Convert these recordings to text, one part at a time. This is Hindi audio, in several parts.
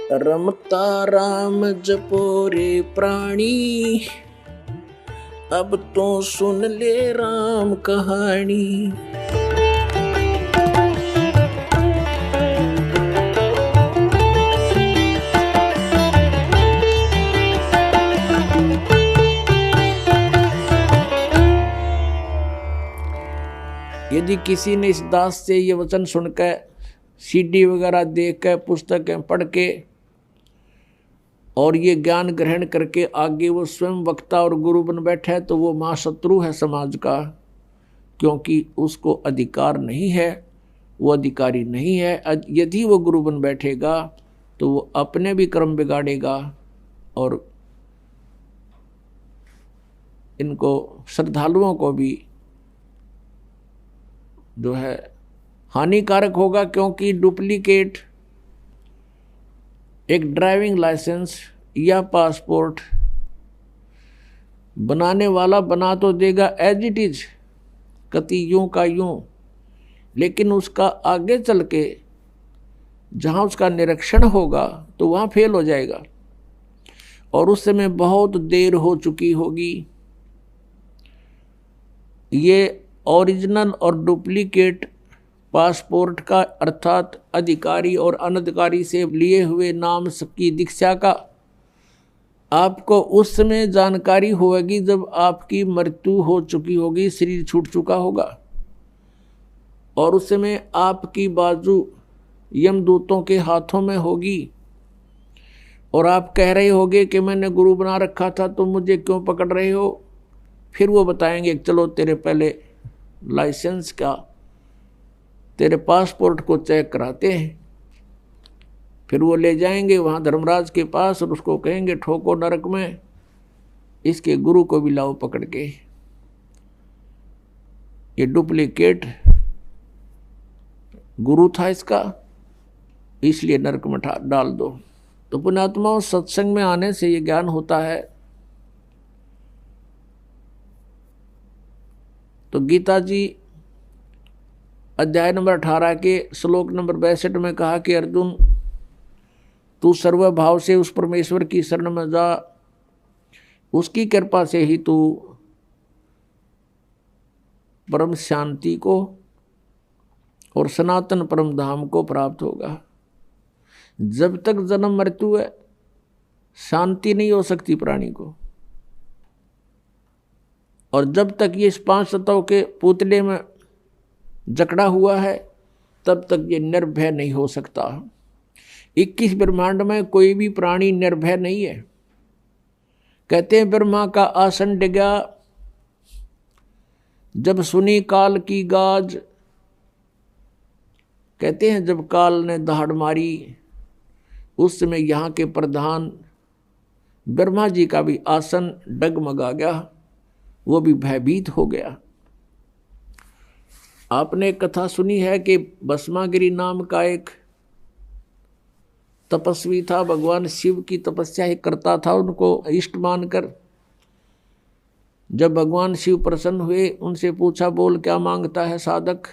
रमता राम जपो रे प्राणी, अब तो सुन ले राम कहानी। यदि किसी ने इस दास से ये वचन सुनकर, सीडी वगैरह देख कर, पुस्तकें पढ़ के और ये ज्ञान ग्रहण करके आगे वो स्वयं वक्ता और गुरु बन बैठा है, तो वो महाशत्रु है समाज का, क्योंकि उसको अधिकार नहीं है, वो अधिकारी नहीं है। यदि वो गुरु बन बैठेगा तो वो अपने भी कर्म बिगाड़ेगा और इनको श्रद्धालुओं को भी जो है हानिकारक होगा, क्योंकि डुप्लीकेट एक ड्राइविंग लाइसेंस या पासपोर्ट बनाने वाला बना तो देगा एज इट इज, कति यूं का यूं, लेकिन उसका आगे चल के जहाँ उसका निरीक्षण होगा तो वहाँ फेल हो जाएगा और उस समय बहुत देर हो चुकी होगी। ये ओरिजिनल और डुप्लीकेट पासपोर्ट का अर्थात अधिकारी और अनधिकारी से लिए हुए नाम की दीक्षा का आपको उस समय जानकारी होगी जब आपकी मृत्यु हो चुकी होगी, शरीर छूट चुका होगा और उस समय आपकी बाजू यमदूतों के हाथों में होगी और आप कह रहे होगे कि मैंने गुरु बना रखा था तो मुझे क्यों पकड़ रहे हो। फिर वो बताएंगे चलो तेरे पहले लाइसेंस का, तेरे पासपोर्ट को चेक कराते हैं। फिर वो ले जाएंगे वहाँ धर्मराज के पास और उसको कहेंगे ठोको नरक में, इसके गुरु को भी लाओ पकड़ के, ये डुप्लीकेट गुरु था इसका, इसलिए नरक में डाल दो। तो पुण्यात्माओं, सत्संग में आने से ये ज्ञान होता है। तो गीता जी अध्याय नंबर 18 के श्लोक नंबर 62 में कहा कि अर्जुन, तू सर्वभाव से उस परमेश्वर की शरण में जा, उसकी कृपा से ही तू परम शांति को और सनातन परम धाम को प्राप्त होगा। जब तक जन्म मृत्यु है शांति नहीं हो सकती प्राणी को, और जब तक ये इस 5 तत्वों के पुतले में जकड़ा हुआ है तब तक ये निर्भय नहीं हो सकता। 21 ब्रह्मांड में कोई भी प्राणी निर्भय नहीं है। कहते हैं ब्रह्मा का आसन डिगा, जब सुनी काल की गाज। कहते हैं जब काल ने दहाड़ मारी उस समय यहाँ के प्रधान ब्रह्मा जी का भी आसन डगमगा गया, वो भी भयभीत हो गया। आपने कथा सुनी है कि भस्मागिरी नाम का एक तपस्वी था, भगवान शिव की तपस्या ही करता था, उनको इष्ट मानकर। जब भगवान शिव प्रसन्न हुए, उनसे पूछा बोल क्या मांगता है साधक।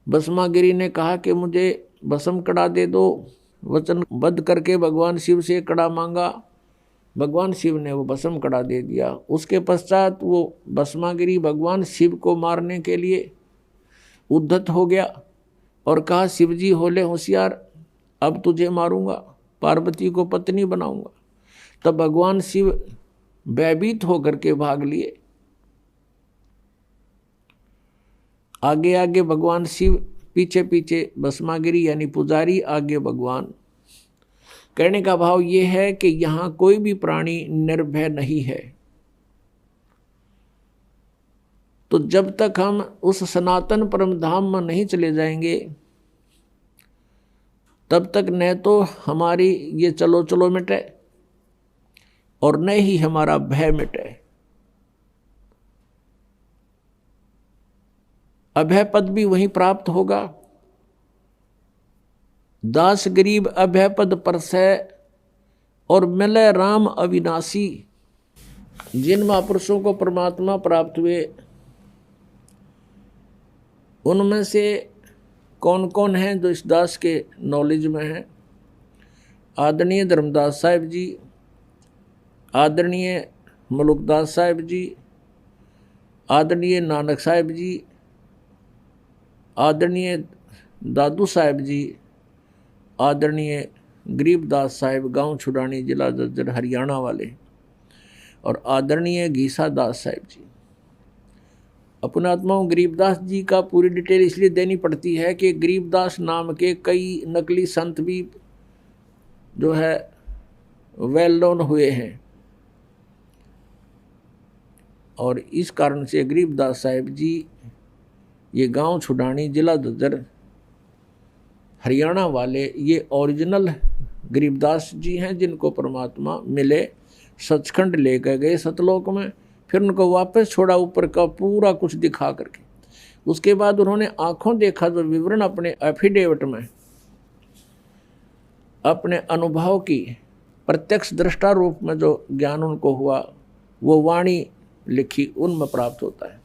भस्मागिरी ने कहा कि मुझे भस्म कड़ा दे दो। वचनबद्ध करके भगवान शिव से कड़ा मांगा, भगवान शिव ने वो भस्म कड़ा दे दिया। उसके पश्चात वो भस्मागिरी भगवान शिव को मारने के लिए उद्धत हो गया और कहा शिव जी होले होशियार, अब तुझे मारूंगा, पार्वती को पत्नी बनाऊंगा। तब भगवान शिव भयभीत होकर के भाग लिए। आगे आगे भगवान शिव, पीछे पीछे भस्मागिरी यानी पुजारी, आगे भगवान। कहने का भाव ये है कि यहाँ कोई भी प्राणी निर्भय नहीं है। तो जब तक हम उस सनातन परम धाम में नहीं चले जाएंगे तब तक न तो हमारी ये चलो चलो मिटे और न ही हमारा भय मिटे। अभय पद भी वहीं प्राप्त होगा। दास गरीब अभय पद परसै और मिले राम अविनाशी। जिन महापुरुषों को परमात्मा प्राप्त हुए उनमें से कौन कौन हैं जो इस दास के नॉलेज में हैं। आदरणीय धर्मदास साहिब जी, आदरणीय मलुकदास साहिब जी, आदरणीय नानक साहिब जी, आदरणीय दादू साहिब जी, आदरणीय गरीबदास साहिब गांव छुड़ानी जिला झज्जर हरियाणा वाले, और आदरणीय घीसा दास साहिब जी। अपने आत्माओं गरीबदास जी का पूरी डिटेल इसलिए देनी पड़ती है कि गरीबदास नाम के कई नकली संत भी जो है वेल नोन हुए हैं, और इस कारण से गरीबदास साहिब जी ये गांव छुड़ानी जिला झज्जर हरियाणा वाले ये ओरिजिनल गरीबदास जी हैं, जिनको परमात्मा मिले, सचखंड लेकर गए सतलोक में, फिर उनको वापस छोड़ा ऊपर का पूरा कुछ दिखा करके। उसके बाद उन्होंने आंखों देखा जो विवरण अपने एफिडेविट में अपने अनुभव की प्रत्यक्ष दृष्टा रूप में जो ज्ञान उनको हुआ वो वाणी लिखी उनमें प्राप्त होता है।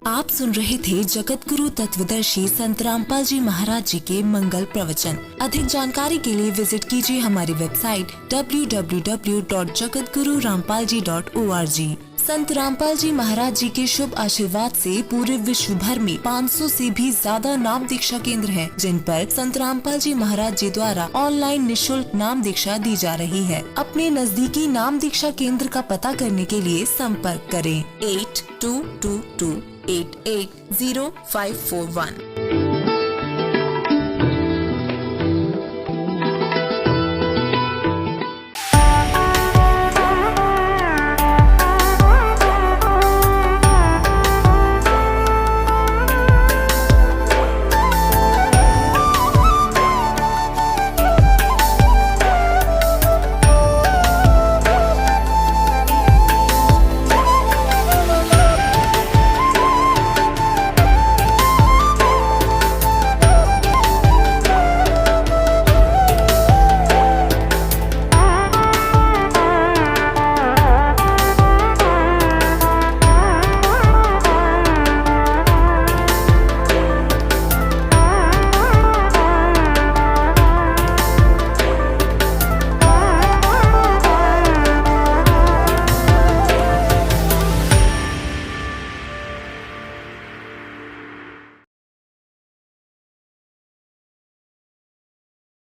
आप सुन रहे थे जगत गुरु तत्वदर्शी संत रामपाल जी महाराज जी के मंगल प्रवचन। अधिक जानकारी के लिए विजिट कीजिए हमारी वेबसाइट www.jagatgururampalji.org। संत रामपाल जी महाराज जी के शुभ आशीर्वाद से पूरे विश्व भर में 500 से भी ज्यादा नाम दीक्षा केंद्र हैं, जिन पर संत रामपाल जी महाराज जी द्वारा ऑनलाइन निशुल्क नाम दीक्षा दी जा रही है। अपने नजदीकी नाम दीक्षा केंद्र का पता करने के लिए संपर्क करें 8222880541।